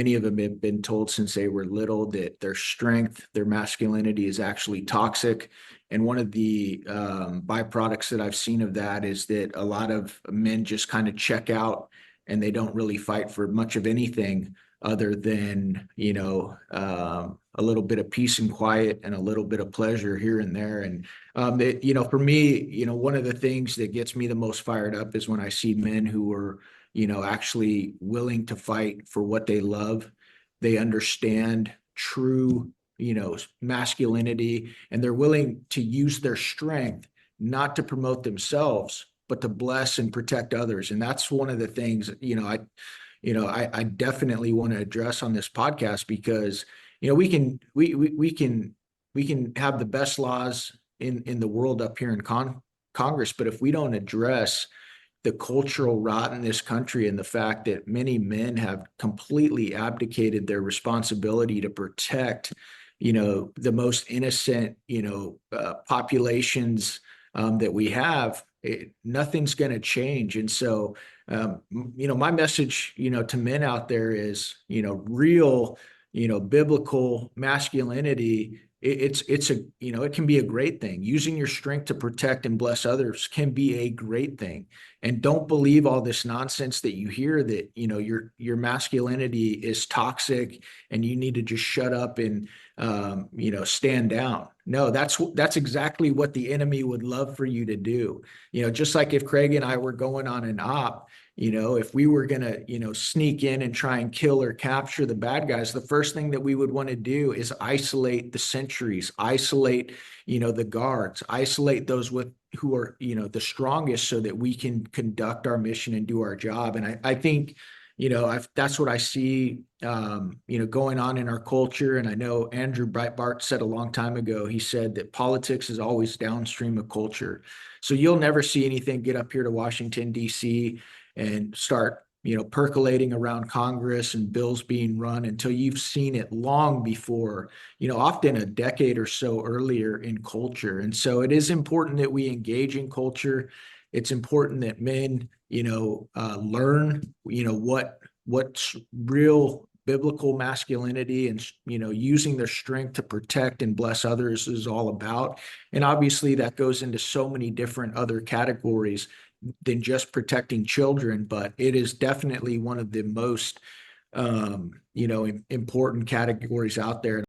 Many of them have been told since they were little that their strength, their masculinity is actually toxic. And one of the byproducts that I've seen of that is that a lot of men just kind of check out and they don't really fight for much of anything other than, a little bit of peace and quiet and a little bit of pleasure here and there. And, for me, one of the things that gets me the most fired up is when I see men who are actually willing to fight for what they love. They understand true, masculinity, and they're willing to use their strength not to promote themselves, but to bless and protect others. And that's one of the things, I definitely want to address on this podcast because, we can have the best laws in the world up here in Congress, but if we don't address the cultural rot in this country and the fact that many men have completely abdicated their responsibility to protect, the most innocent, populations that we have, nothing's going to change. And so, my message, to men out there is, real, biblical masculinity. It's a, it can be a great thing. Using your strength to protect and bless others can be a great thing. And don't believe all this nonsense that you hear that, your masculinity is toxic and you need to just shut up and, stand down. No, that's exactly what the enemy would love for you to do. Just like if Craig and I were going on an op, if we were going to, sneak in and try and kill or capture the bad guys, the first thing that we would want to do is isolate the sentries, isolate, the guards, isolate those who are, the strongest so that we can conduct our mission and do our job. And I think, that's what I see, going on in our culture. And I know Andrew Breitbart said a long time ago, he said that politics is always downstream of culture. So you'll never see anything get up here to Washington, D.C. and start, percolating around Congress and bills being run until you've seen it long before, often a decade or so earlier in culture. And so it is important that we engage in culture. It's important that men, learn, what's real biblical masculinity and, using their strength to protect and bless others is all about. And obviously that goes into so many different other categories than just protecting children, but it is definitely one of the most, important categories out there.